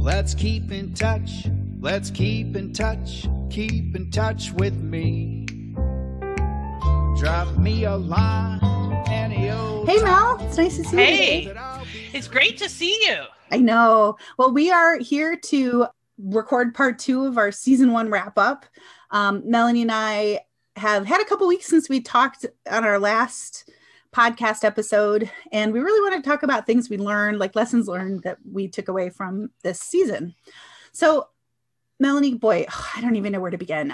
Let's keep in touch. Let's keep in touch. Keep in touch with me. Drop me a line. Hey, Mel. It's nice to see you. Hey, it's great to see you. I know. Well, we are here to record part 2 of our season 1 wrap up. Melanie and I have had a couple weeks since we talked on our last podcast episode, and we really want to talk about things we learned, like lessons learned that we took away from this season. So, Melanie, boy, I don't even know where to begin.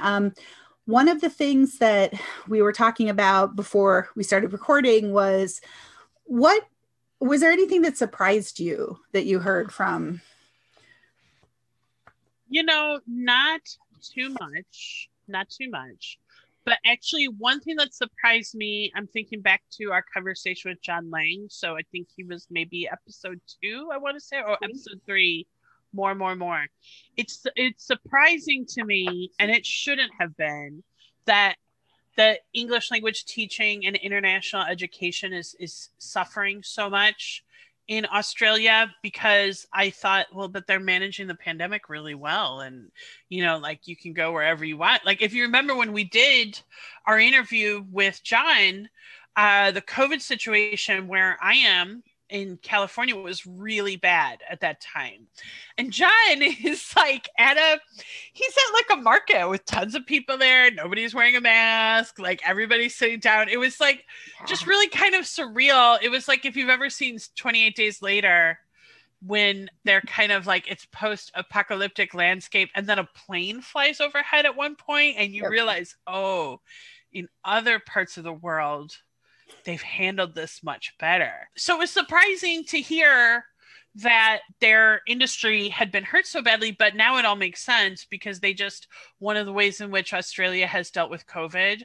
One of the things that we were talking about before we started recording was there anything that surprised you that you heard from? Not too much. But actually, one thing that surprised me, I'm thinking back to our conversation with John Lang. So I think he was maybe episode 2, I want to say, or episode 3. More. It's surprising to me, and it shouldn't have been, that the English language teaching and international education is suffering so much in Australia, because I thought, well, but they're managing the pandemic really well. And, like, you can go wherever you want. Like, if you remember when we did our interview with John, the COVID situation where I am in California was really bad at that time. And John is like he's at a market with tons of people there. Nobody's wearing a mask. Like, everybody's sitting down. It was just really kind of surreal. It was like if you've ever seen 28 Days Later, when they're kind of like, it's post-apocalyptic landscape, and then a plane flies overhead at one point, and you realize, oh, in other parts of the world, they've handled this much better. So it was surprising to hear that their industry had been hurt so badly, but now it all makes sense, because one of the ways in which Australia has dealt with COVID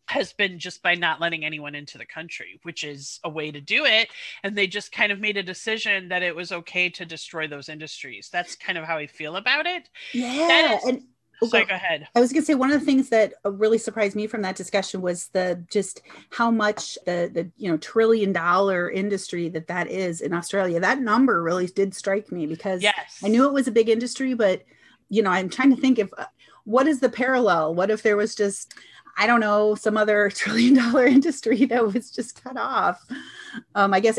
has been just by not letting anyone into the country, which is a way to do it. And they just kind of made a decision that it was okay to destroy those industries. That's kind of how I feel about it. Yeah. Go ahead. I was going to say, one of the things that really surprised me from that discussion was just how much the $1 trillion industry that is in Australia. That number really did strike me, because I knew it was a big industry, but I'm trying to think of what is the parallel. What if there was just, I don't know, some other $1 trillion industry that was just cut off? I guess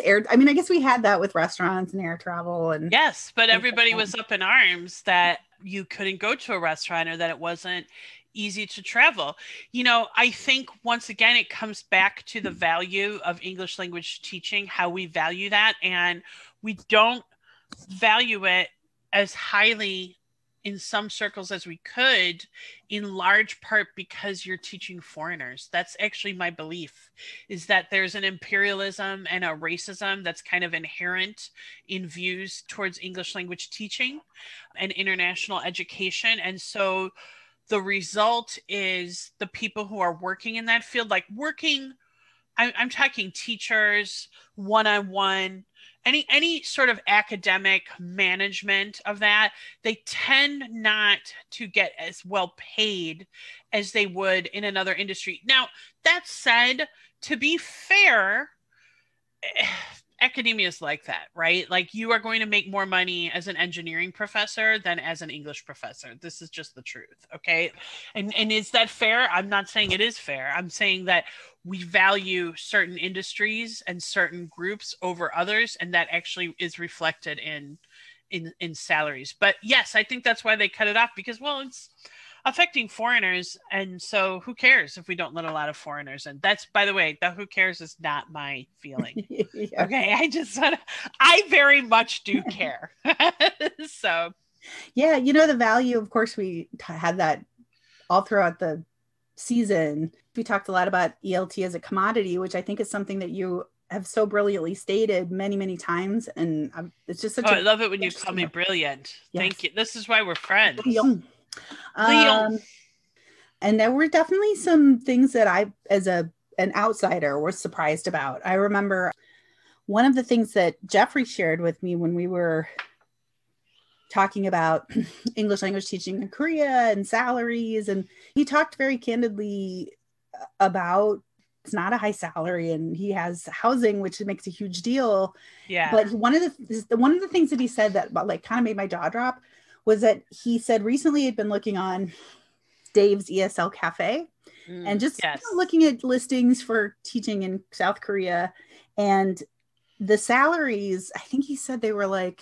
we had that with restaurants and air travel, and yes, but everybody was up in arms that you couldn't go to a restaurant, or that it wasn't easy to travel. I think once again, it comes back to the value of English language teaching, how we value that. And we don't value it as highly in some circles as we could, in large part because you're teaching foreigners. That's actually my belief, is that there's an imperialism and a racism that's kind of inherent in views towards English language teaching and international education. And so the result is the people who are working in that field, I'm talking teachers, one-on-one, any sort of academic management of that, they tend not to get as well paid as they would in another industry. Now, that said, to be fair, academia is like that, right? Like, you are going to make more money as an engineering professor than as an English professor. This is just the truth, okay? And is that fair? I'm not saying it is fair. I'm saying that we value certain industries and certain groups over others, and that actually is reflected in salaries. But yes, I think that's why they cut it off, because, well, it's affecting foreigners, and so who cares if we don't let a lot of foreigners in? That's, by the way, that who cares is not my feeling. Yeah. Okay, I very much do care. So yeah, the value, of course, we had that all throughout the season. We talked a lot about ELT as a commodity, which I think is something that you have so brilliantly stated many, many times. And it's just such I love it when you call me brilliant. Yes. Thank you. This is why we're friends. Leon. And there were definitely some things that I, as an outsider, was surprised about. I remember one of the things that Jeffrey shared with me when we were talking about English language teaching in Korea and salaries. And he talked very candidly about it's not a high salary, and he has housing, which makes a huge deal. Yeah. But one of the things that he said that like kind of made my jaw drop was that he said recently he'd been looking on Dave's ESL Cafe and just looking at listings for teaching in South Korea, and the salaries, I think he said they were like,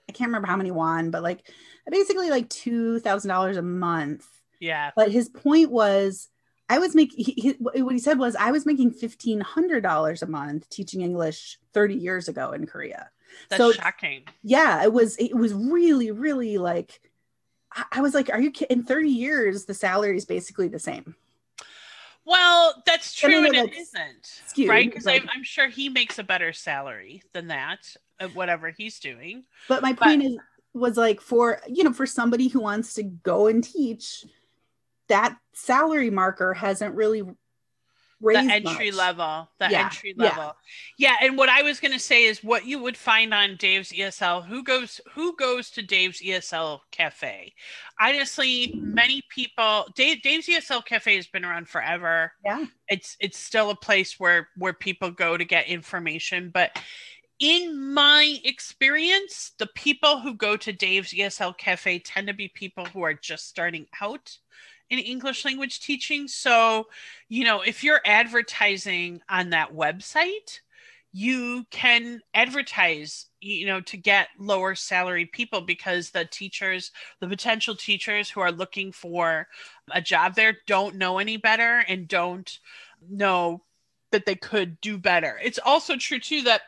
I can't remember how many won, but like basically like $2,000 a month. Yeah. But his point was, I was making, what he said was, I was making $1,500 a month teaching English 30 years ago in Korea. That's shocking. Yeah, it was really, really like, I was like, are you kidding? In 30 years, the salary is basically the same. Well, that's true, and it isn't, skewed, right? Because I'm sure he makes a better salary than that at whatever he's doing. But my point was like, for somebody who wants to go and teach, that salary marker hasn't really raised the entry much. level. Yeah, and what I was going to say is what you would find on Dave's ESL. Who goes to Dave's ESL Cafe? Honestly, many people. Dave's ESL Cafe has been around forever. Yeah, it's still a place where people go to get information, but in my experience, the people who go to Dave's ESL Cafe tend to be people who are just starting out in English language teaching. So, if you're advertising on that website, you can advertise, to get lower salary people, because the potential teachers who are looking for a job there don't know any better and don't know that they could do better. It's also true too that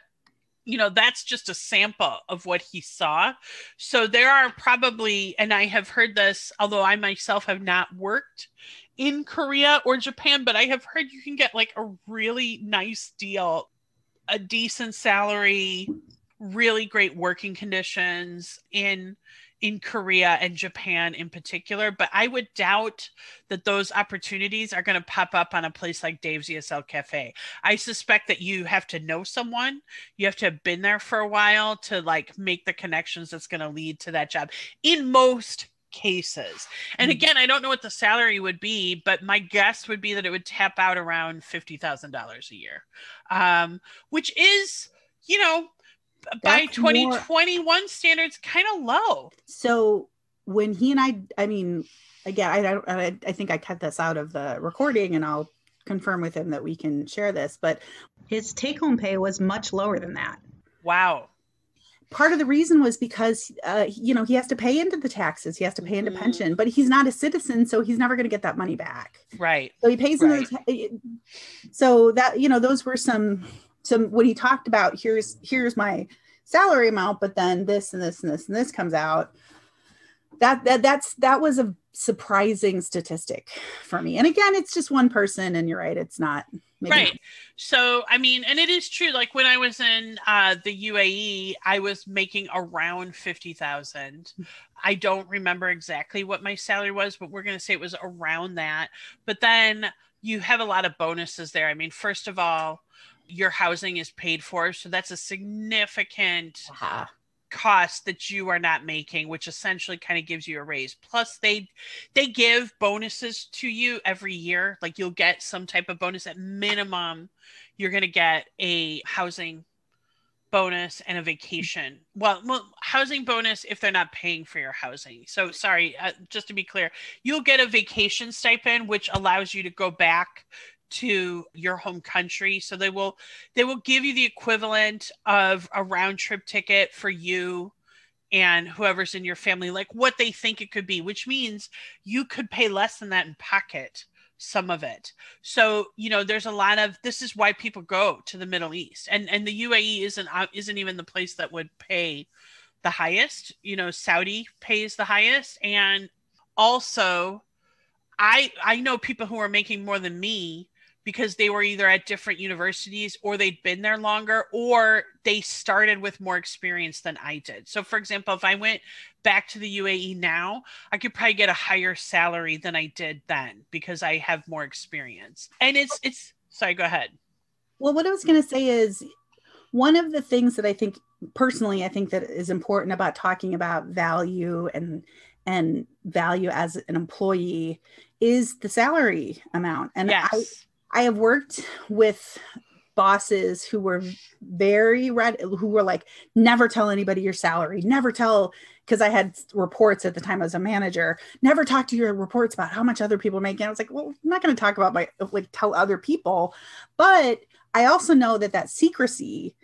that's just a sample of what he saw. So there are probably, and I have heard this, although I myself have not worked in Korea or Japan, but I have heard you can get like a really nice deal, a decent salary, really great working conditions in Korea and Japan in particular. But I would doubt that those opportunities are going to pop up on a place like Dave's ESL Cafe. I suspect that you have to know someone. You have to have been there for a while to like make the connections that's going to lead to that job in most cases. And again, I don't know what the salary would be, but my guess would be that it would tap out around $50,000 a year, which is, by 2021 standards, kind of low. So when he and I mean, again, I think I cut this out of the recording, and I'll confirm with him that we can share this, but his take-home pay was much lower than that. Wow. Part of the reason was because, he has to pay into the taxes. He has to pay into pension, but he's not a citizen, so he's never going to get that money back. Right. So he pays into so that, those were some when he talked about, here's my salary amount, but then this and this and this and this comes out. That was a surprising statistic for me. And again, it's just one person, and you're right, it's not right. Not. So, I mean, and it is true. Like when I was in the UAE, I was making around 50,000. I don't remember exactly what my salary was, but we're going to say it was around that. But then you have a lot of bonuses there. I mean, first of all, your housing is paid for. So that's a significant cost that you are not making, which essentially kind of gives you a raise. Plus they give bonuses to you every year. Like you'll get some type of bonus. At minimum, you're going to get a housing bonus and a vacation. Well, housing bonus if they're not paying for your housing. So sorry, just to be clear, you'll get a vacation stipend, which allows you to go back to your home country. So they will give you the equivalent of a round trip ticket for you and whoever's in your family, like what they think it could be, which means you could pay less than that and pocket some of it. So, there's a lot of, this is why people go to the Middle East, and the UAE isn't even the place that would pay the highest. Saudi pays the highest. And also I know people who are making more than me because they were either at different universities or they'd been there longer, or they started with more experience than I did. So for example, if I went back to the UAE now, I could probably get a higher salary than I did then because I have more experience. And it's sorry, go ahead. Well, what I was going to say is one of the things that I think that is important about talking about value and value as an employee is the salary amount. And yes. I have worked with bosses who were who were like, never tell anybody your salary, never tell, because I had reports at the time as a manager, never talk to your reports about how much other people are making. I was like, well, I'm not going to talk about tell other people. But I also know that secrecy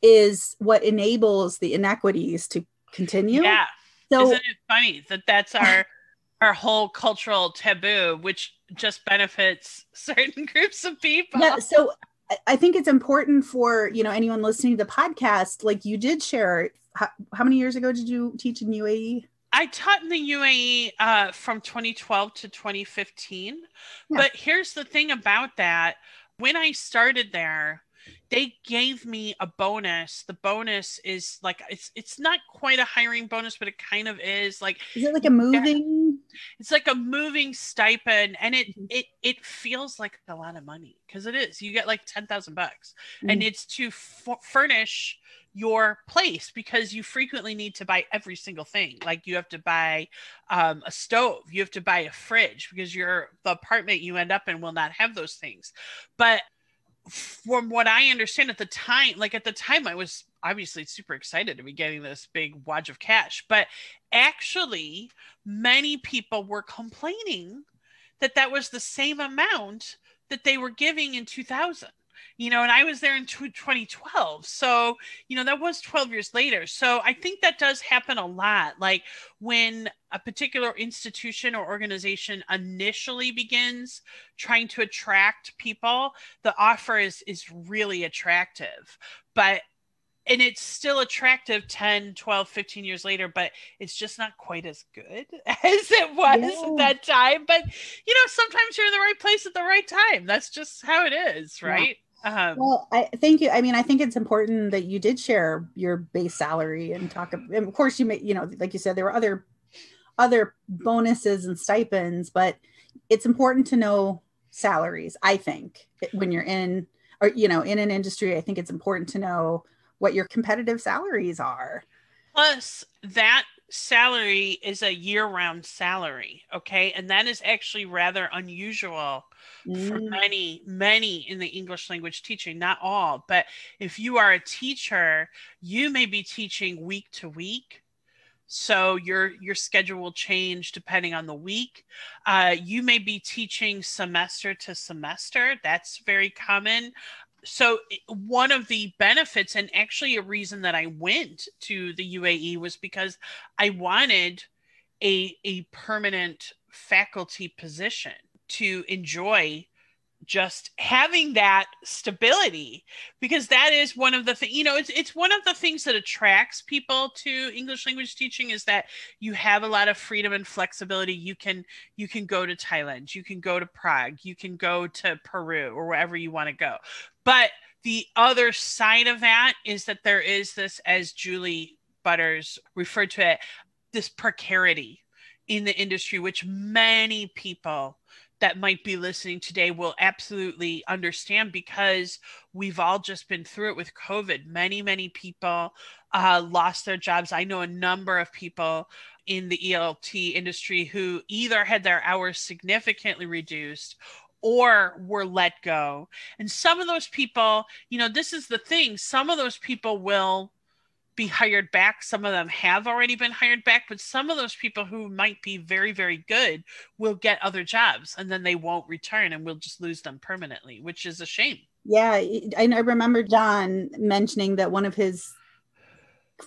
is what enables the inequities to continue. Yeah. So isn't it funny that that's our whole cultural taboo, which just benefits certain groups of people? Yeah. So I think it's important for, anyone listening to the podcast, like you did share, how many years ago did you teach in UAE? I taught in the UAE from 2012 to 2015. Yeah. But here's the thing about that. When I started there, they gave me a bonus. The bonus is like, it's not quite a hiring bonus, but it kind of is. Like, is it like a moving? It's like a moving stipend, and it feels like a lot of money, because it is. You get like $10,000, and it's to furnish your place, because you frequently need to buy every single thing. Like, you have to buy a stove, you have to buy a fridge, because the apartment you end up in will not have those things. But from what I understand at the time, I was obviously super excited to be getting this big wad of cash, but actually many people were complaining that was the same amount that they were giving in 2000. And I was there in 2012. So, that was 12 years later. So I think that does happen a lot. Like, when a particular institution or organization initially begins trying to attract people, the offer is really attractive. And it's still attractive 10, 12, 15 years later, but it's just not quite as good as it was at that time. But, sometimes you're in the right place at the right time. That's just how it is, right? Yeah. Well, thank you. I mean, I think it's important that you did share your base salary and talk. And of course, you may, like you said, there were other bonuses and stipends, but it's important to know salaries. I think when you're in an industry, I think it's important to know what your competitive salaries are. Plus, that salary is a year-round salary, okay? And that is actually rather unusual for many in the English language teaching, not all. But if you are a teacher, you may be teaching week to week. So your schedule will change depending on the week. You may be teaching semester to semester. That's very common. So one of the benefits, and actually a reason that I went to the UAE, was because I wanted a permanent faculty position to enjoy just having that stability, because that is one of the things, it's one of the things that attracts people to English language teaching, is that you have a lot of freedom and flexibility. You can go to Thailand, you can go to Prague, you can go to Peru, or wherever you want to go. But the other side of that is that there is this, as Julie Butters referred to it, this precarity in the industry, which many people that might be listening today will absolutely understand, because we've all just been through it with COVID. Many people lost their jobs. I know a number of people in the ELT industry who either had their hours significantly reduced or were let go. And some of those people, this is the thing, some of those people will be hired back. Some of them have already been hired back, but some of those people who might be very, very good will get other jobs, and then they won't return, and we'll just lose them permanently, which is a shame. Yeah. I remember John mentioning that one of his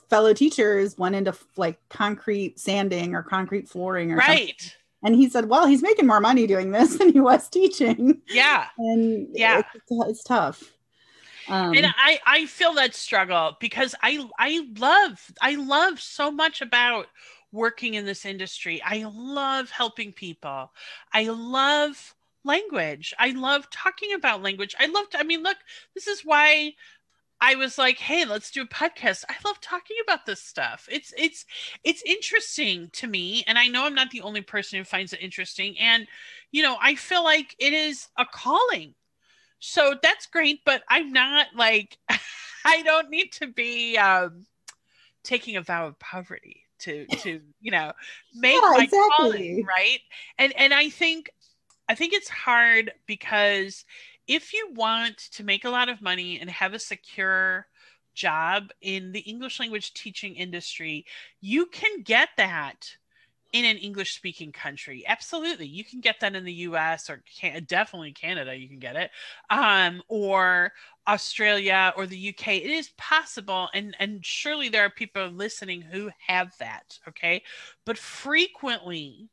fellow teachers went into like concrete sanding or concrete flooring or something. And he said, well, he's making more money doing this than he was teaching. Yeah. And yeah, it's tough. And I feel that struggle, because I love so much about working in this industry. I love helping people. I love language. I love talking about language. Look, this is why I was like, hey, let's do a podcast. I love talking about this stuff. It's interesting to me. And I know I'm not the only person who finds it interesting. And, I feel like it is a calling. So that's great, but I'm not like, I don't need to be taking a vow of poverty to make my calling, right? And I think it's hard, because if you want to make a lot of money and have a secure job in the English language teaching industry, you can get that in an English speaking country. Absolutely. You can get that in the US or definitely Canada. You can get it. Or Australia or the UK. It is possible. And surely there are people listening who have that. Okay. But frequently,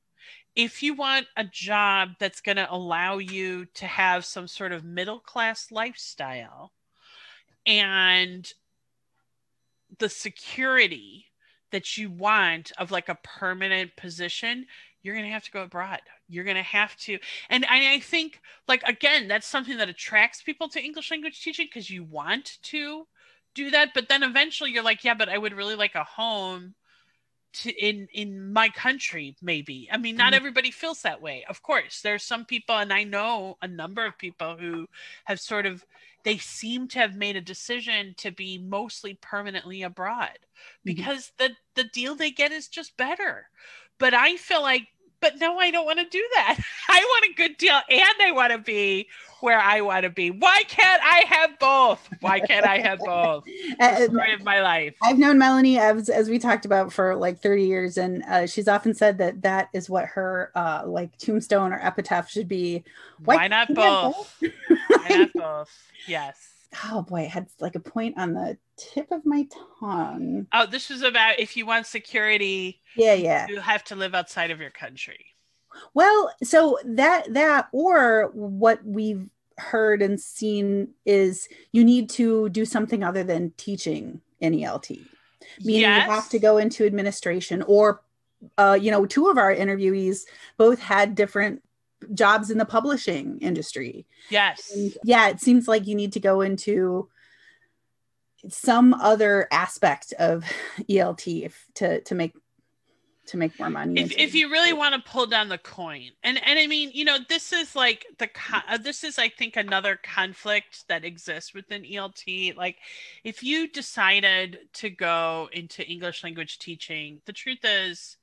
if you want a job that's going to allow you to have some sort of middle class lifestyle and the security that you want of like a permanent position, you're going to have to go abroad. You're going to have to. And I think, like, again, that's something that attracts people to English language teaching because you want to do that. But then eventually you're like, yeah, but I would really like a home in my country, maybe. I mean, not everybody feels that way. Of course, there's some people, and I know a number of people who have sort of, they seem to have made a decision to be mostly permanently abroad because the deal they get is just better. But I feel like, but no, I don't want to do that. I want a good deal and I want to be where I want to be. Why can't I have both? Why can't I have both? The story of my life. I've known Melanie, as we talked about, for like 30 years. And she's often said that is what her like tombstone or epitaph should be. Why not both? Why not both? Yes. Oh boy, I had like a point on the tip of my tongue. Oh, this was about if you want security, you have to live outside of your country. Well, so that or what we've heard and seen is you need to do something other than teaching in ELT. Meaning you have to go into administration, or two of our interviewees both had different jobs in the publishing industry. Yes. And it seems like you need to go into some other aspect of ELT to make more money. If you really want to pull down the coin. And I mean, this is like this is, I think, another conflict that exists within ELT. Like, if you decided to go into English language teaching, the truth is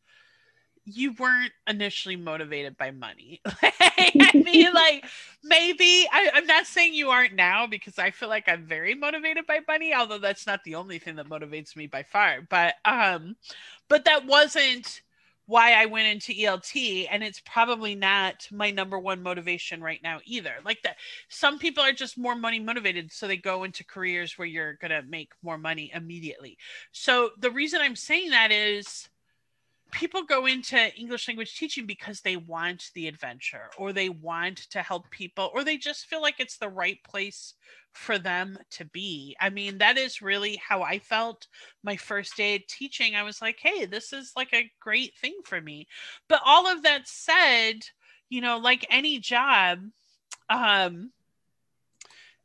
you weren't initially motivated by money. I mean, like, maybe I'm not saying you aren't now, because I feel like I'm very motivated by money, although that's not the only thing that motivates me by far. But that wasn't why I went into ELT, and it's probably not my number one motivation right now either. Like, that some people are just more money motivated, so they go into careers where you're gonna make more money immediately. So the reason I'm saying that is, people go into English language teaching because they want the adventure, or they want to help people, or they just feel like it's the right place for them to be. I mean, that is really how I felt my first day of teaching. I was like, hey, this is like a great thing for me. But all of that said, like any job,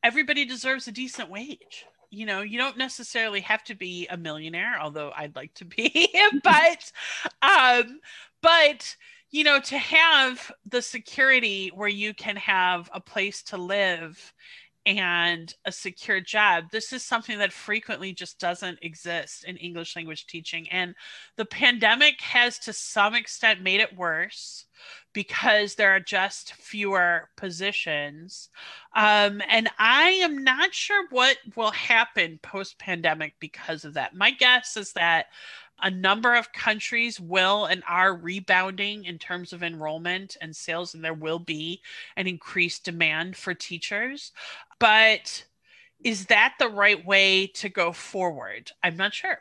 everybody deserves a decent wage. You don't necessarily have to be a millionaire, although I'd like to be, but to have the security where you can have a place to live and a secure job, this is something that frequently just doesn't exist in English language teaching. And the pandemic has, to some extent, made it worse, because there are just fewer positions. And I am not sure what will happen post-pandemic because of that. My guess is that a number of countries will and are rebounding in terms of enrollment and sales, and there will be an increased demand for teachers. But is that the right way to go forward? I'm not sure.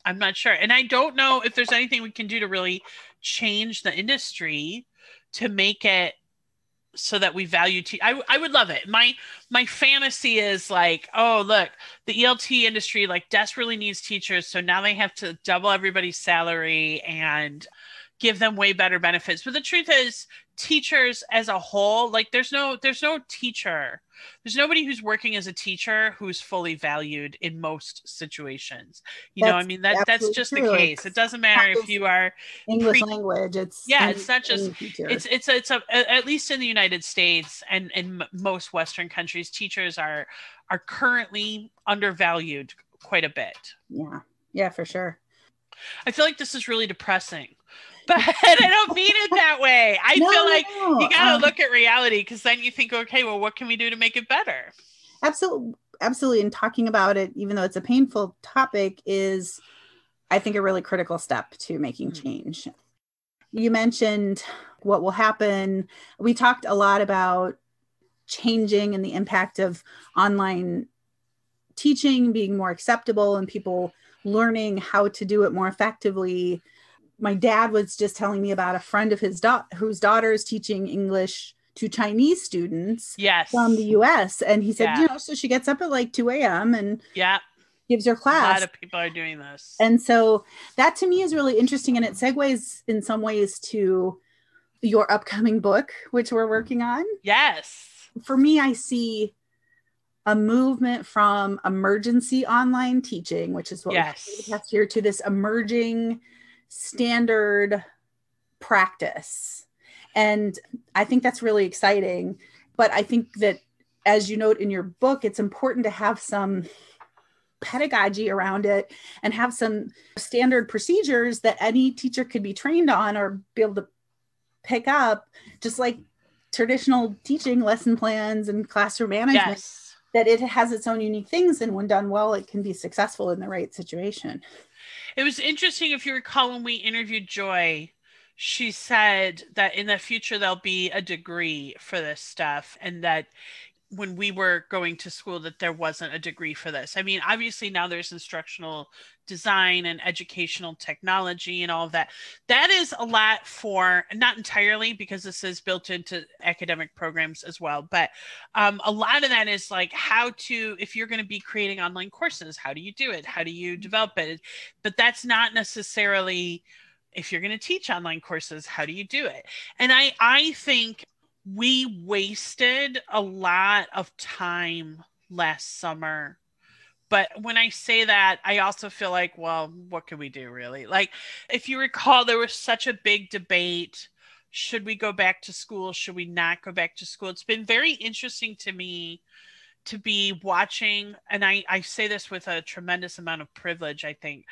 And I don't know if there's anything we can do to really change the industry to make it so that we value I would love it. My fantasy is like, oh, look, the ELT industry like desperately needs teachers, so now they have to double everybody's salary and give them way better benefits. But the truth is, teachers as a whole, like, there's no teacher. There's nobody who's working as a teacher who's fully valued in most situations. That's just true. The case. It doesn't matter if you are English language. It's not just it's at least in the United States and in most Western countries, teachers are currently undervalued quite a bit. Yeah, for sure. I feel like this is really depressing. But I don't mean it that way. I feel like you got to look at reality, because then you think, okay, well, what can we do to make it better? Absolutely. And talking about it, even though it's a painful topic, is, I think, a really critical step to making change. You mentioned what will happen. We talked a lot about changing and the impact of online teaching being more acceptable and people learning how to do it more effectively. My dad was just telling me about a friend of his whose daughter is teaching English to Chinese students from the US. And he said, so she gets up at like 2 a.m. and gives her class. A lot of people are doing this. And so that to me is really interesting. And it segues in some ways to your upcoming book, which we're working on. Yes. For me, I see a movement from emergency online teaching, which is what we have here, to this emerging standard practice. And I think that's really exciting. But I think that, as you note in your book, it's important to have some pedagogy around it and have some standard procedures that any teacher could be trained on or be able to pick up, just like traditional teaching lesson plans and classroom management, that it has its own unique things. And when done well, it can be successful in the right situation. It was interesting, if you recall, when we interviewed Joy, she said that in the future, there'll be a degree for this stuff, and that when we were going to school, that there wasn't a degree for this. I mean, obviously now there's instructional design and educational technology and all of that. That is a lot for, not entirely, because this is built into academic programs as well, but a lot of that is like how to, if you're going to be creating online courses, how do you do it? How do you develop it? But that's not necessarily, if you're going to teach online courses, how do you do it? And I think we wasted a lot of time last summer. But when I say that, I also feel like, well, what can we do really? Like, if you recall, there was such a big debate. Should we go back to school? Should we not go back to school? It's been very interesting to me to be watching, and I say this with a tremendous amount of privilege, I think.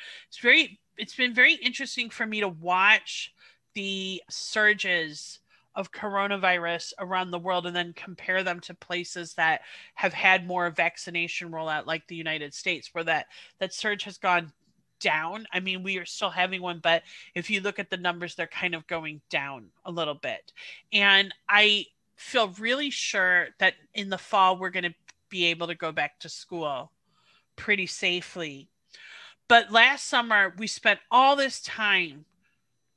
It's been very interesting for me to watch the surges of coronavirus around the world and then compare them to places that have had more vaccination rollout, like the United States, where that surge has gone down. I mean, we are still having one, but if you look at the numbers, they're kind of going down a little bit. And I feel really sure that in the fall, we're going to be able to go back to school pretty safely. But last summer, we spent all this time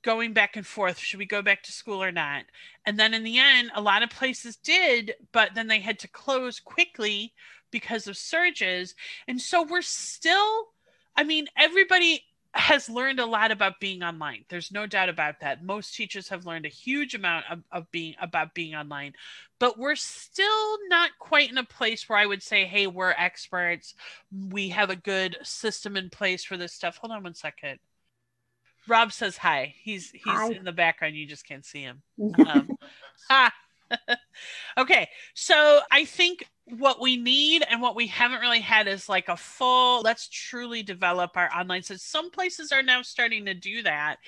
going back and forth. Should we go back to school or not? And then in the end, a lot of places did, but then they had to close quickly because of surges. And so we're still, I mean, everybody has learned a lot about being online. There's no doubt about that. Most teachers have learned a huge amount about being online, but we're still not quite in a place where I would say, hey, we're experts. We have a good system in place for this stuff. Hold on one second. Rob says hi. He's hi. In the background. You just can't see him. Okay. So I think what we need and what we haven't really had is like a full, let's truly develop our online. So some places are now starting to do that.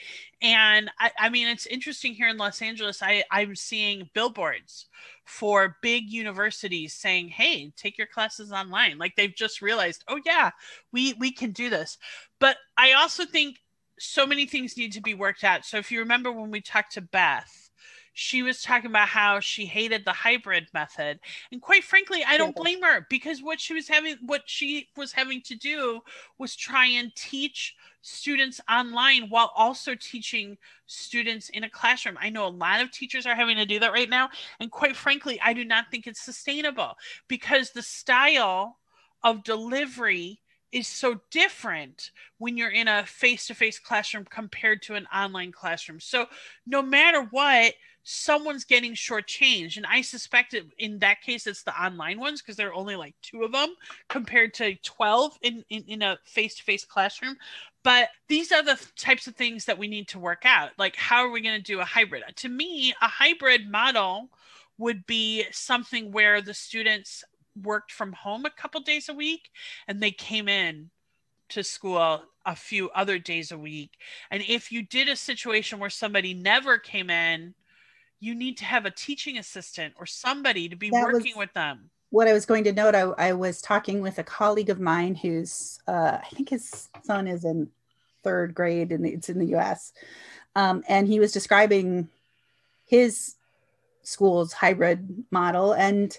And I mean, it's interesting here in Los Angeles, I'm seeing billboards for big universities saying, hey, take your classes online. Like they've just realized, oh yeah, we can do this. But I also think so many things need to be worked out. So if you remember when we talked to Beth, she was talking about how she hated the hybrid method. And quite frankly, I don't blame her, because what she was having to do was try and teach students online while also teaching students in a classroom. I know a lot of teachers are having to do that right now. And quite frankly, I do not think it's sustainable, because the style of delivery is so different when you're in a face-to-face classroom compared to an online classroom. So no matter what, someone's getting shortchanged. And I suspect in that case, it's the online ones, because there are only like 2 of them compared to 12 in a face-to-face classroom. But these are the types of things that we need to work out. Like, how are we going to do a hybrid? To me, a hybrid model would be something where the students worked from home a couple days a week and they came in to school a few other days a week. And if you did a situation where somebody never came in, you need to have a teaching assistant or somebody to be working with them. What I was going to note, I was talking with a colleague of mine who's, I think his son is in 3rd grade and it's in the US. And he was describing his school's hybrid model. And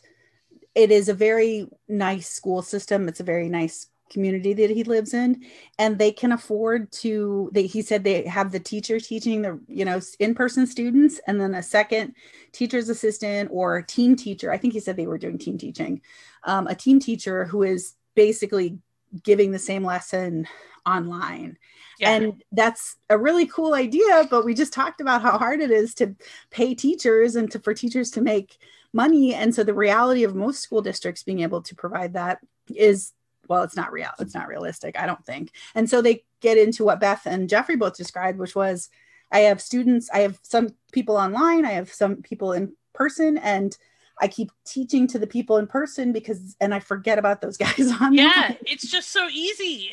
it is a very nice school system. It's a very nice community that he lives in, and they can afford to, he said they have the teacher teaching the, in-person students, and then a second teacher's assistant or team teacher. I think he said they were doing team teaching, a team teacher who is basically giving the same lesson online. Yeah. And that's a really cool idea, but we just talked about how hard it is to pay teachers and for teachers to make money. And so the reality of most school districts being able to provide that is, well, it's not real. It's not realistic, I don't think. And so they get into what Beth and Jeffrey both described, which was, I have students, I have some people online, I have some people in person, and I keep teaching to the people in person and I forget about those guys online. Yeah, it's just so easy.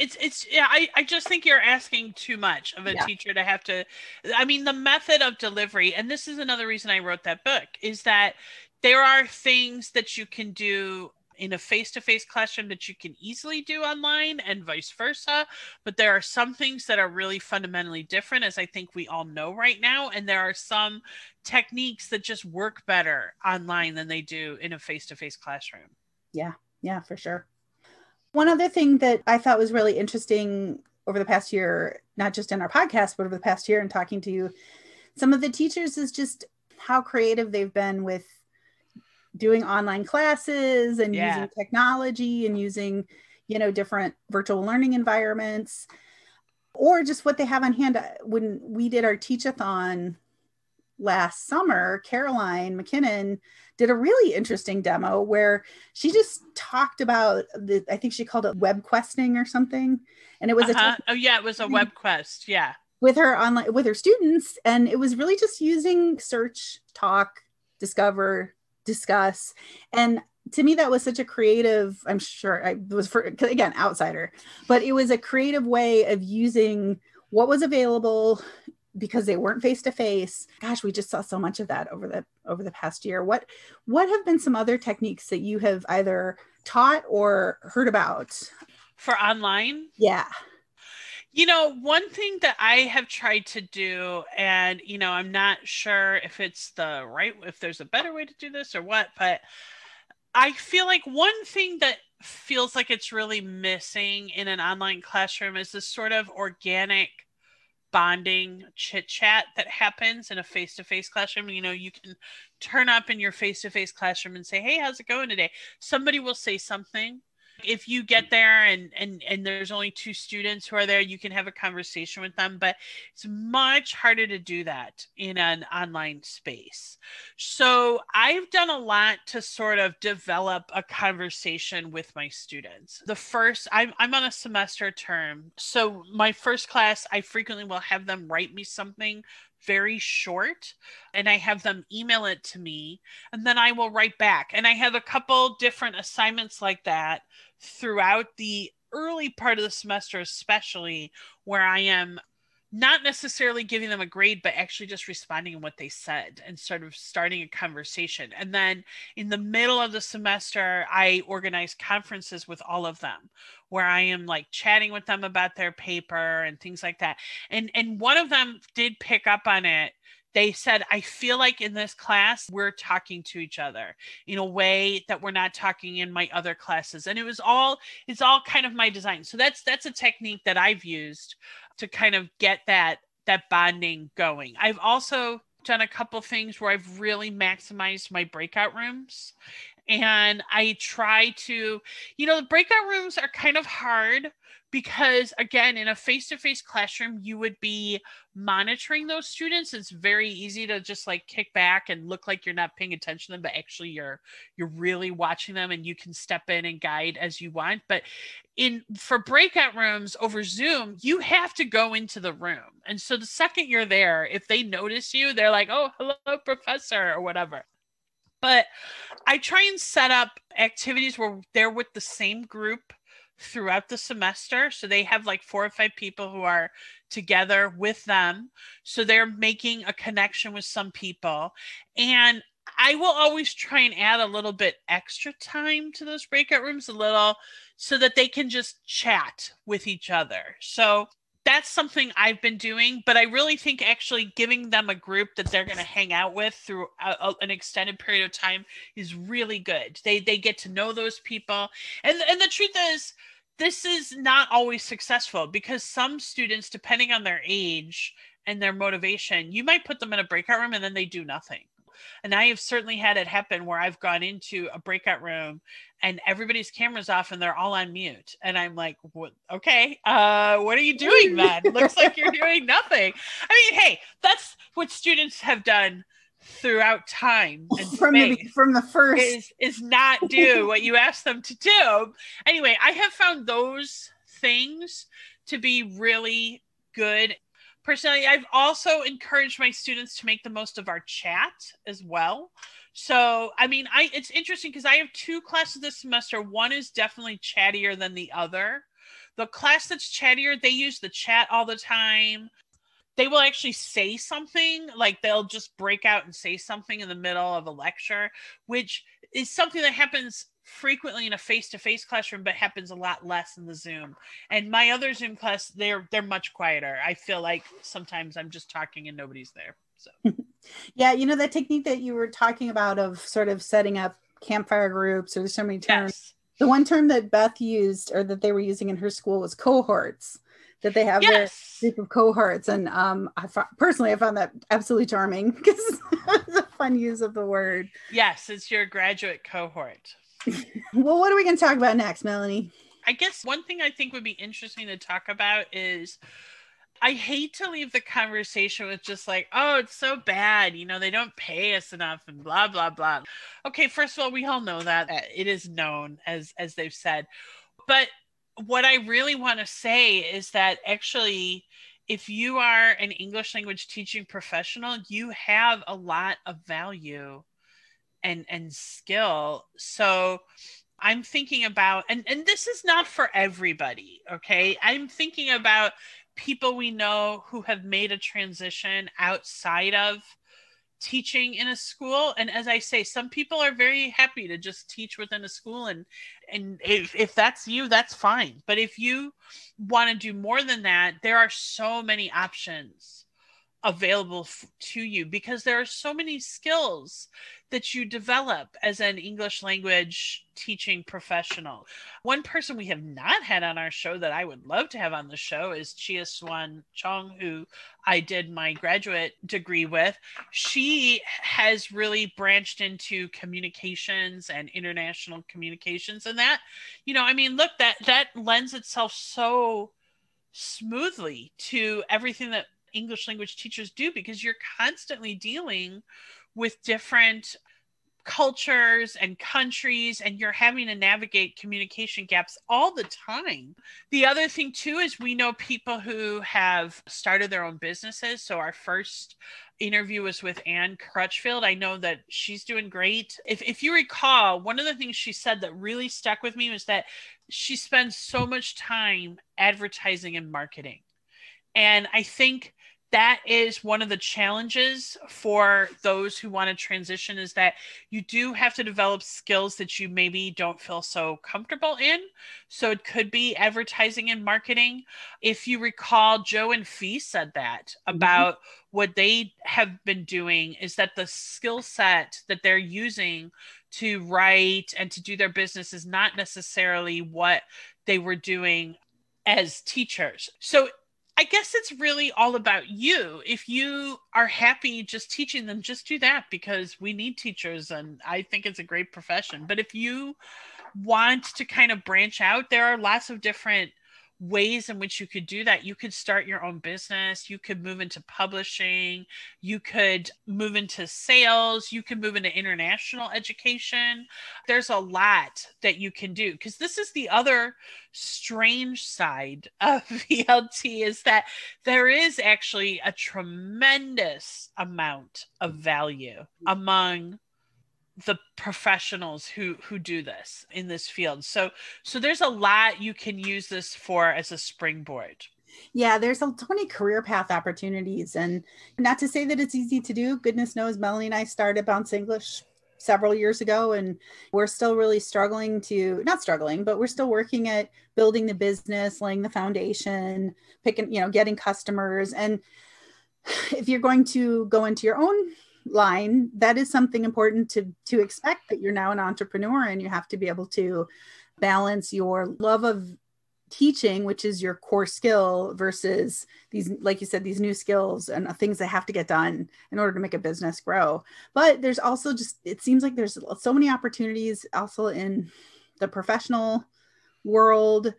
I just think you're asking too much of a teacher to have to, the method of delivery, and this is another reason I wrote that book, is that there are things that you can do in a face-to-face classroom that you can easily do online and vice versa. But there are some things that are really fundamentally different, as I think we all know right now. And there are some techniques that just work better online than they do in a face-to-face classroom. Yeah, for sure. One other thing that I thought was really interesting over the past year, not just in our podcast, but over the past year and talking to some of the teachers, is just how creative they've been with doing online classes and using technology and using, different virtual learning environments, or just what they have on hand. When we did our teach-a-thon last summer, Caroline McKinnon did a really interesting demo where she just talked about I think she called it web questing or something. And it was it was a web quest. Yeah. With her students. And it was really just using search, talk, discover, discuss. And to me, that was such a creative, I'm sure I was, again, outsider, but it was a creative way of using what was available because they weren't face-to-face. Gosh, we just saw so much of that over the past year. What have been some other techniques that you have either taught or heard about? For online? Yeah. One thing that I have tried to do, and, I'm not sure if if there's a better way to do this or what, but I feel like one thing that feels like it's really missing in an online classroom is this sort of organic bonding chit chat that happens in a face-to-face classroom. You can turn up in your face-to-face classroom and say, hey, how's it going today? Somebody will say something. If you get there and there's only 2 students who are there, you can have a conversation with them, but it's much harder to do that in an online space. So I've done a lot to sort of develop a conversation with my students. I'm on a semester term. So my first class, I frequently will have them write me something very short, and I have them email it to me, and then I will write back. And I have a couple different assignments like that throughout the early part of the semester, especially, where I am not necessarily giving them a grade, but actually just responding to what they said and sort of starting a conversation. And then in the middle of the semester, I organize conferences with all of them where I am like chatting with them about their paper and things like that. And one of them did pick up on it. They said, I feel like in this class, we're talking to each other in a way that we're not talking in my other classes. And it's all kind of my design. So that's a technique that I've used to kind of get that bonding going. I've also done a couple things where I've really maximized my breakout rooms. And I try to, the breakout rooms are kind of hard because, again, in a face-to-face classroom, you would be monitoring those students. It's very easy to just like kick back and look like you're not paying attention to them, but actually you're really watching them, and you can step in and guide as you want. But for breakout rooms over Zoom, you have to go into the room. And so the second you're there, if they notice you, they're like, oh, hello, professor, or whatever. But I try and set up activities where they're with the same group throughout the semester. So they have like 4 or 5 people who are together with them. So they're making a connection with some people. And I will always try and add a little bit extra time to those breakout rooms, a little, so that they can just chat with each other. So that's something I've been doing, but I really think actually giving them a group that they're going to hang out with through an extended period of time is really good. They get to know those people. And the truth is, this is not always successful because some students, depending on their age and their motivation, you might put them in a breakout room and then they do nothing. And I have certainly had it happen where I've gone into a breakout room and everybody's camera's off and they're all on mute. And I'm like, what? Okay, what are you doing then? Looks like you're doing nothing. I mean, hey, that's what students have done throughout time and from the first is not do what you ask them to do. Anyway, I have found those things to be really good. Personally, I've also encouraged my students to make the most of our chat as well. So, I mean, it's interesting because I have 2 classes this semester. One is definitely chattier than the other. The class that's chattier, they use the chat all the time. They will actually say something, like they'll just break out and say something in the middle of a lecture, which is something that happens frequently in a face-to-face classroom, but happens a lot less in the Zoom. And my other Zoom class, they're much quieter. I feel like sometimes I'm just talking and nobody's there. So yeah, that technique that you were talking about of sort of setting up campfire groups, or there's so many terms. Yes. The one term that Beth used, or that they were using in her school, was cohorts. That they have their group of cohorts, and personally I found that absolutely charming because it's a fun use of the word. Yes, it's your graduate cohort. Well, what are we going to talk about next, Melanie? I guess one thing I think would be interesting to talk about is, I hate to leave the conversation with just like, oh, it's so bad, they don't pay us enough and blah, blah, blah. Okay, first of all, we all know that. It is known, as they've said. But what I really want to say is that actually, if you are an English language teaching professional, you have a lot of value and skill. So I'm thinking about, and this is not for everybody, okay? I'm thinking about people we know who have made a transition outside of teaching in a school. And as I say, some people are very happy to just teach within a school, and if that's you, that's fine. But if you want to do more than that, there are so many options available to you, because there are so many skills that you develop as an English language teaching professional. One person we have not had on our show that I would love to have on the show is Chia Swan Chong, who I did my graduate degree with. She has really branched into communications and international communications, and that, look, that lends itself so smoothly to everything that English language teachers do, because you're constantly dealing with different cultures and countries, and you're having to navigate communication gaps all the time. The other thing too is we know people who have started their own businesses. So our first interview was with Anne Crutchfield. I know that she's doing great. If you recall, one of the things she said that really stuck with me was that she spends so much time advertising and marketing. And I think that is one of the challenges for those who want to transition, is that you do have to develop skills that you maybe don't feel so comfortable in. So it could be advertising and marketing. If you recall, Joe and Fee said that about what they have been doing, is that the skill set that they're using to write and to do their business is not necessarily what they were doing as teachers. So I guess it's really all about you. If you are happy just teaching them, just do that, because we need teachers and I think it's a great profession. But if you want to kind of branch out, there are lots of different ways in which you could do that. You could start your own business. You could move into publishing. You could move into sales. You could move into international education. There's a lot that you can do, because this is the other strange side of VLT, is that there is actually a tremendous amount of value among the professionals who do this in this field. So there's a lot you can use this for as a springboard. Yeah, there's so many career path opportunities, and not to say that it's easy to do. Goodness knows, Melanie and I started BounceEnglish several years ago, and we're still really not struggling, but we're still working at building the business, laying the foundation, getting customers. And if you're going to go into your own line, that is something important to expect, that you're now an entrepreneur and you have to be able to balance your love of teaching, which is your core skill, versus these, like you said, these new skills and things that have to get done in order to make a business grow. But there's also it seems like there's so many opportunities also in the professional world.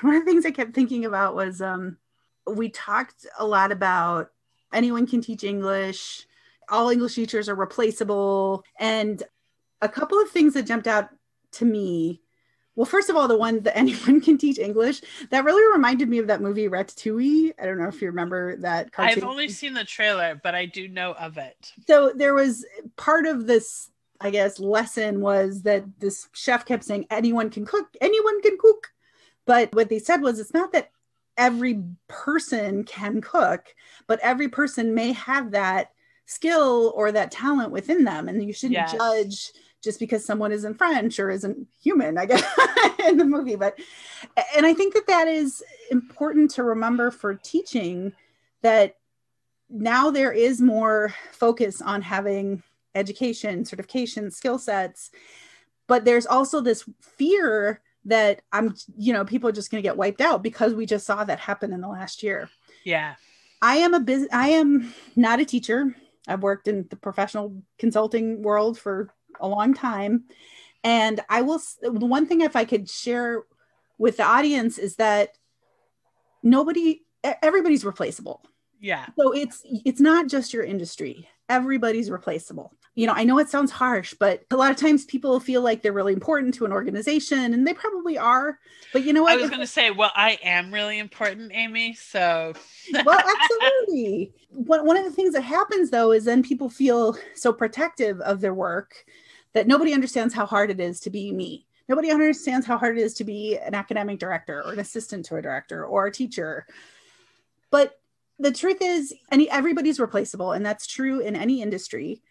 One of the things I kept thinking about was we talked a lot about anyone can teach English, all English teachers are replaceable, and a couple of things that jumped out to me. Well, first of all, the one that anyone can teach English, that really reminded me of that movie Ratatouille. I don't know if you remember that cartoon. I've only seen the trailer, but I do know of it. So there was part of this, I guess, lesson was that this chef kept saying, anyone can cook. But what they said was, it's not that every person can cook, but every person may have that skill or that talent within them. And you shouldn't judge just because someone isn't French or isn't human, I guess, in the movie. And I think that is important to remember for teaching, that now there is more focus on having education, certification, skill sets, but there's also this fear that people are just going to get wiped out, because we just saw that happen in the last year. Yeah. I am not a teacher. I've worked in the professional consulting world for a long time. And the one thing, if I could share with the audience, is that everybody's replaceable. Yeah. So it's not just your industry. Everybody's replaceable. I know it sounds harsh, but a lot of times people feel like they're really important to an organization, and they probably are. But you know what? I was going to say, well, I am really important, Amy. So. Well, absolutely. One of the things that happens, though, is then people feel so protective of their work that nobody understands how hard it is to be me. Nobody understands how hard it is to be an academic director or an assistant to a director or a teacher. But the truth is, everybody's replaceable, and that's true in any industry.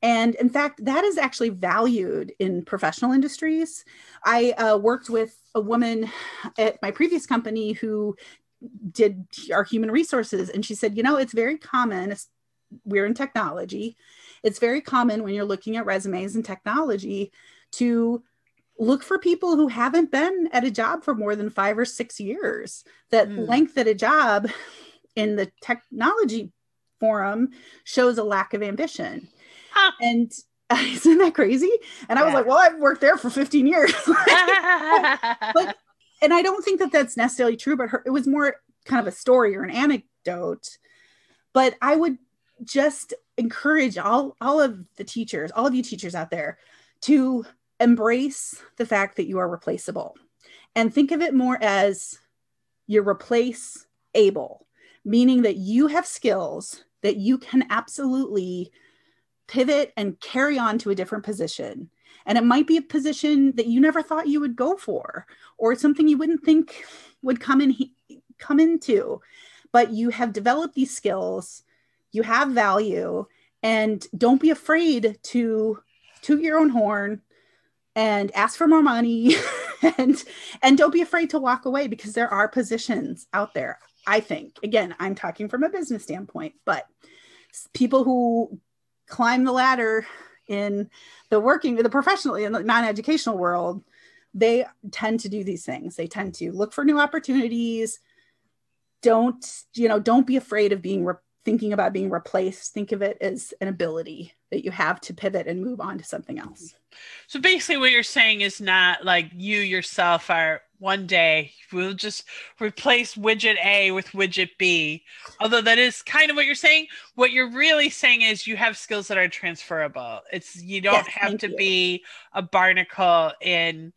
And in fact, that is actually valued in professional industries. I worked with a woman at my previous company who did our human resources, and she said, it's very common. We're in technology. It's very common when you're looking at resumes in technology to look for people who haven't been at a job for more than 5 or 6 years. That length at a job in the technology forum shows a lack of ambition. Huh. And isn't that crazy? And I was like, well, I've worked there for 15 years. And I don't think that that's necessarily true, but it was more kind of a story or an anecdote. But I would just encourage all of you teachers out there, to embrace the fact that you are replaceable, and think of it more as you're replaceable, meaning that you have skills that you can absolutely pivot and carry on to a different position. And it might be a position that you never thought you would go for, or something you wouldn't think would come into, but you have developed these skills, you have value, and don't be afraid to toot your own horn and ask for more money and don't be afraid to walk away, because there are positions out there. I think, again, I'm talking from a business standpoint, but people who climb the ladder in the professional, in the non-educational world, they tend to do these things. They tend to look for new opportunities. Don't be afraid of thinking about being replaced. Think of it as an ability that you have to pivot and move on to something else. So basically what you're saying is not like you yourself are one day we'll just replace widget A with widget B. Although that is kind of what you're saying. What you're really saying is you have skills that are transferable. You don't have to be a barnacle to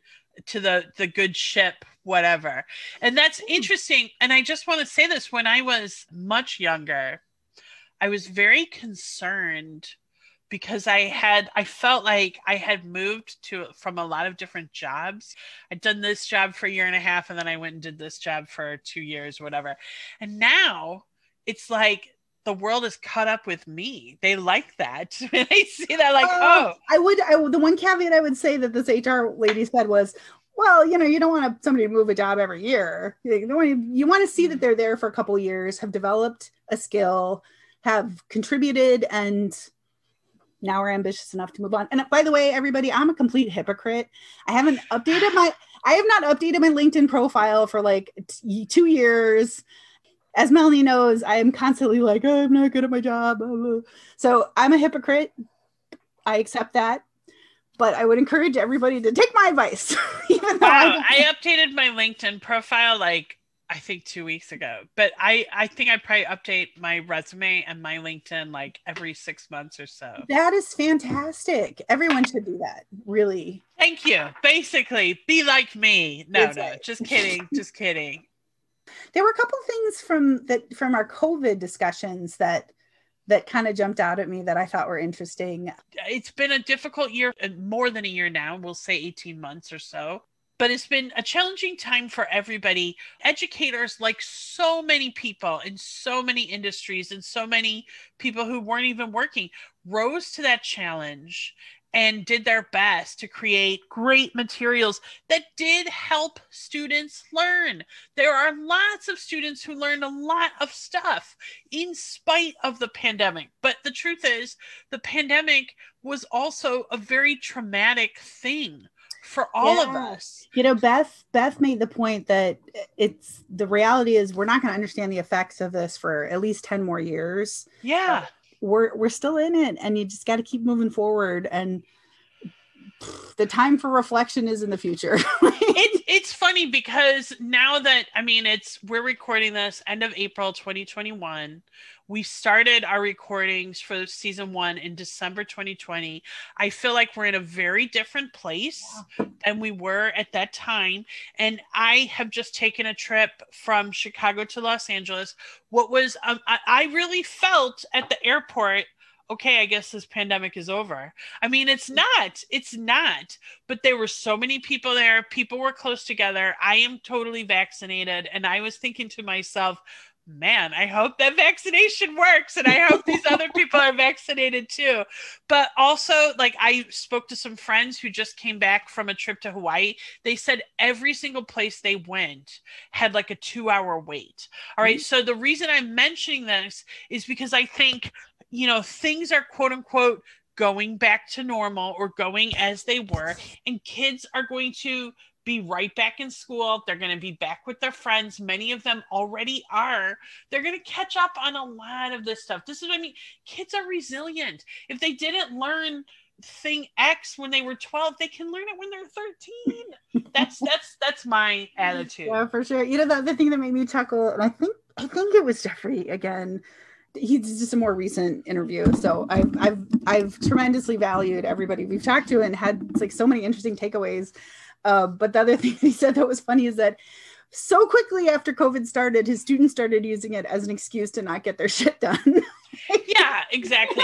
the good ship, whatever. And that's interesting. And I just want to say this, when I was much younger, I was very concerned because I felt like I had moved from a lot of different jobs. I'd done this job for a year and a half, and then I went and did this job for 2 years, whatever. And now it's like the world is caught up with me. They like that. When they see that, like, the one caveat I would say that this HR lady said was, well, you don't want somebody to move a job every year. You want to see that they're there for a couple of years, have developed a skill, have contributed, and now we're ambitious enough to move on. And by the way, everybody, I'm a complete hypocrite. I have not updated my LinkedIn profile for like 2 years. As Melanie knows, I am constantly like, oh, I'm not good at my job. So I'm a hypocrite. I accept that. But I would encourage everybody to take my advice. Even though I updated my LinkedIn profile like I think 2 weeks ago. But I think I probably update my resume and my LinkedIn like every 6 months or so. That is fantastic. Everyone should do that. Really. Thank you. Basically, be like me. No, just kidding. Just kidding. There were a couple of things from our COVID discussions that kind of jumped out at me that I thought were interesting. It's been a difficult year, more than a year now, we'll say 18 months or so. But it's been a challenging time for everybody. Educators, like so many people in so many industries and so many people who weren't even working, rose to that challenge and did their best to create great materials that did help students learn. There are lots of students who learned a lot of stuff in spite of the pandemic. But the truth is, the pandemic was also a very traumatic thing for all of us. Beth made the point that the reality is we're not going to understand the effects of this for at least 10 more years. Yeah. We're still in it, and you just got to keep moving forward, and the time for reflection is in the future. It's funny because now that, we're recording this end of April 2021. We started our recordings for season 1 in December 2020. I feel like we're in a very different place than we were at that time. And I have just taken a trip from Chicago to Los Angeles. What was, I really felt at the airport, okay, I guess this pandemic is over. It's not, but there were so many people there. People were close together. I am totally vaccinated. And I was thinking to myself, man, I hope that vaccination works. And I hope these other people are vaccinated too. But also, like, I spoke to some friends who just came back from a trip to Hawaii. They said every single place they went had like a 2-hour wait. All right. So the reason I'm mentioning this is because I think, things are quote unquote going back to normal or going as they were, and kids are going to be right back in school. They're going to be back with their friends. Many of them already are. They're going to catch up on a lot of this stuff. This is what I mean. Kids are resilient. If they didn't learn thing X when they were 12, they can learn it when they're 13. That's my attitude. Yeah, for sure. The other thing that made me chuckle, and I think it was Jeffrey again. He's just a more recent interview. So I've tremendously valued everybody we've talked to and had like so many interesting takeaways. But the other thing he said that was funny is that so quickly after COVID started, his students started using it as an excuse to not get their shit done. Yeah, exactly.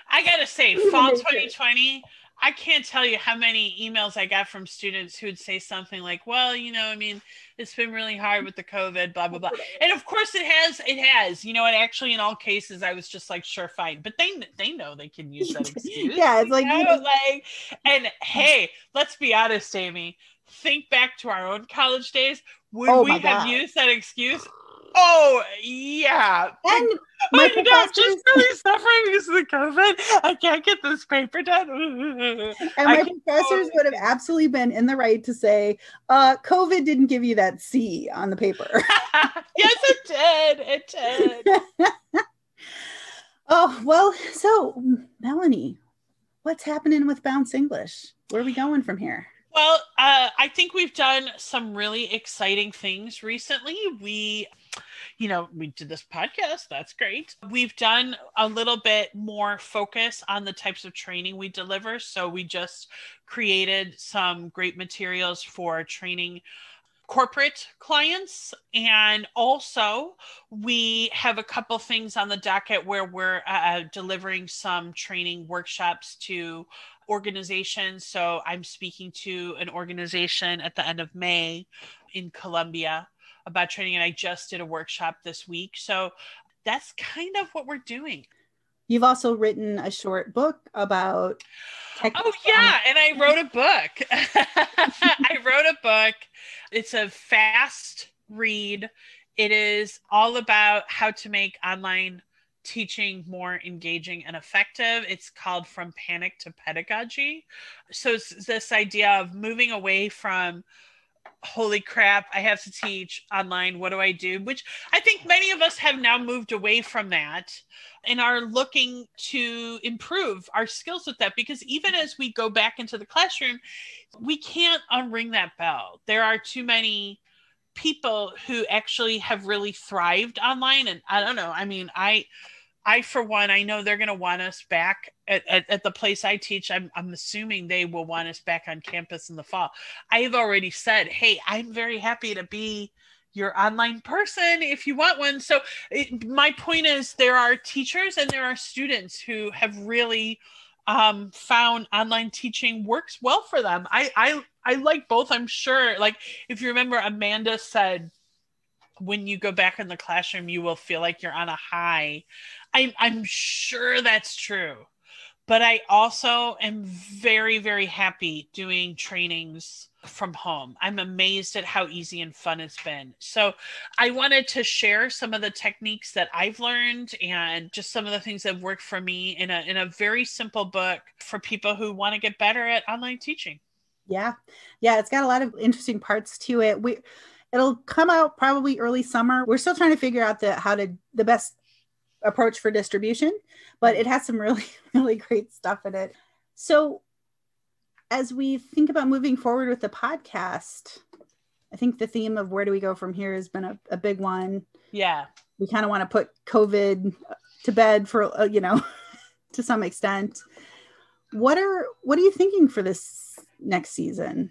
I gotta say, fall 2020, I can't tell you how many emails I got from students who would say something like, well, it's been really hard with the COVID, blah, blah, blah. And of course it has, and actually in all cases, I was just like, sure, fine. But they know they can use that excuse. Yeah, it's like, and hey, let's be honest, Amy, think back to our own college days. Would we have used that excuse? Oh, yeah. And my I'm just really suffering because of the COVID. I can't get this paper done. And my professors would have absolutely been in the right to say, COVID didn't give you that C on the paper. Yes, it did. It did. Oh, well, so Melanie, what's happening with Bounce English? Where are we going from here? Well, I think we've done some really exciting things recently. We did this podcast. That's great. We've done a little bit more focus on the types of training we deliver. So we just created some great materials for training corporate clients. And also we have a couple things on the docket where we're delivering some training workshops to organizations. So I'm speaking to an organization at the end of May in Colombia about training, and I just did a workshop this week. So that's kind of what we're doing. You've also written a short book about Oh yeah, and I wrote a book. I wrote a book. It's a fast read. It is all about how to make online teaching more engaging and effective. It's called From Panic to Pedagogy. So it's this idea of moving away from holy crap, I have to teach online. What do I do? Which I think many of us have now moved away from that and are looking to improve our skills with that, because even as we go back into the classroom, we can't unring that bell. There are too many people who actually have really thrived online. And I don't know. I mean, I for one, I know they're going to want us back at the place I teach. I'm assuming they will want us back on campus in the fall. I have already said, hey, I'm very happy to be your online person if you want one. So my point is, there are teachers and there are students who have really found online teaching works well for them. I like both. I'm sure, like, if you remember, Amanda said, when you go back in the classroom, you will feel like you're on a high. I'm sure that's true. But I also am very, very happy doing trainings from home. I'm amazed at how easy and fun it's been. So I wanted to share some of the techniques that I've learned and just some of the things that have worked for me in a very simple book for people who want to get better at online teaching. Yeah. It's got a lot of interesting parts to it. It'll come out probably early summer. We're still trying to figure out the best approach for distribution, but it has some really, really great stuff in it. So as we think about moving forward with the podcast, I think the theme of where do we go from here has been a big one. Yeah. We kind of want to put COVID to bed for, to some extent. What are you thinking for this next season?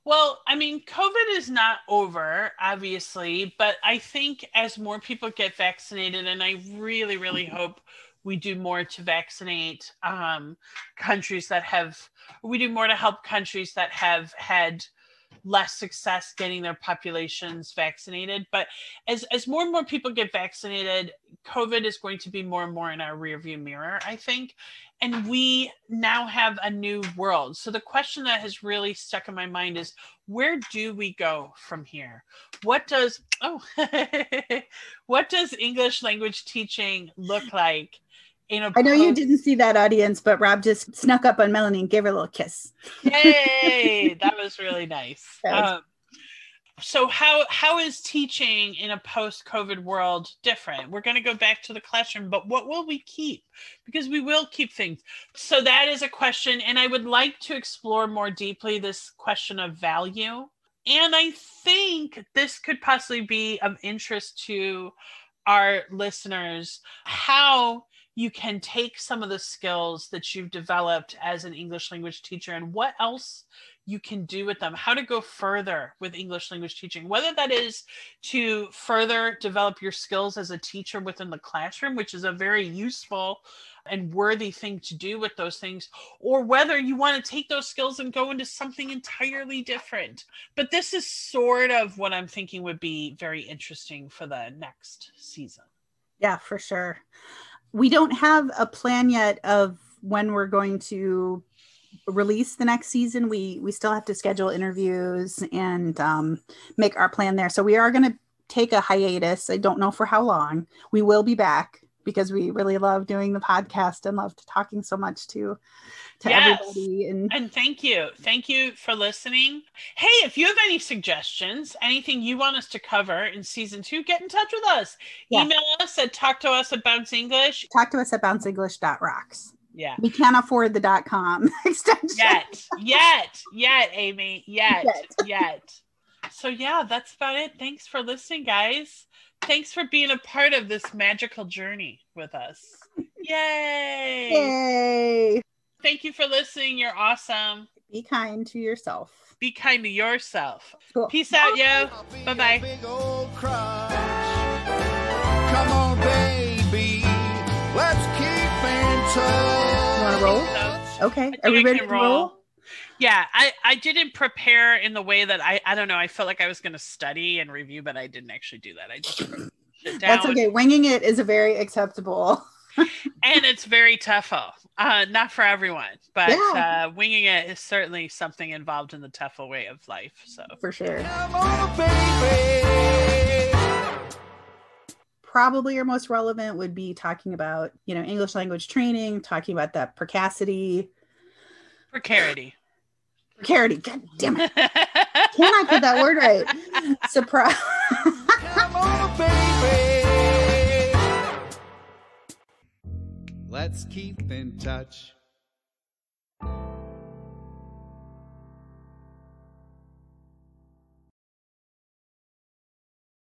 Well, I mean, COVID is not over, obviously, but I think as more people get vaccinated, and I really, really hope we do more to vaccinate countries that we do more to help countries that have had less success getting their populations vaccinated. But as more and more people get vaccinated, COVID is going to be more and more in our rearview mirror, I think. And we now have a new world. So the question that has really stuck in my mind is, where do we go from here? What does English language teaching look like? I know you didn't see that, audience, but Rob just snuck up on Melanie and gave her a little kiss. Yay! That was really nice. So how is teaching in a post-COVID world different? We're going to go back to the classroom, but what will we keep? Because we will keep things. So that is a question, and I would like to explore more deeply this question of value. And I think this could possibly be of interest to our listeners, how you can take some of the skills that you've developed as an English language teacher and what else you can do with them, how to go further with English language teaching, whether that is to further develop your skills as a teacher within the classroom, which is a very useful and worthy thing to do with those things, or whether you want to take those skills and go into something entirely different. But this is sort of what I'm thinking would be very interesting for the next season. Yeah, for sure. We don't have a plan yet of when we're going to release the next season. We still have to schedule interviews and make our plan there. So we are going to take a hiatus. I don't know for how long. We will be back because we really love doing the podcast and love talking so much to everybody. And thank you for listening. Hey, if you have any suggestions, anything you want us to cover in season 2, get in touch with us. Yeah. Email us at talktous@BounceEnglish. talktous@bounceenglish.rocks. Yeah. We can't afford the .com extension. Yet, Amy. Yet. So yeah, that's about it. Thanks for listening, guys. Thanks for being a part of this magical journey with us. Yay! Yay! Thank you for listening. You're awesome. Be kind to yourself. Be kind to yourself. Cool. Peace out, yo. Bye-bye. Big old crush. Come on, baby. Let's keep in touch. You want to roll? So, Okay. Are we ready to roll? Yeah, I didn't prepare in the way that I don't know. I felt like I was going to study and review, but I didn't actually do that. I just wrote it down. That's okay. Winging it is a very acceptable. And it's very tough. Not for everyone, but winging it is certainly something involved in the tougher way of life. So For sure. Come on, baby. Probably your most relevant would be talking about, English language training, talking about that precarity. Precarity. God damn it. Can I get that word right? Surprise. Come on, baby. Let's keep in touch.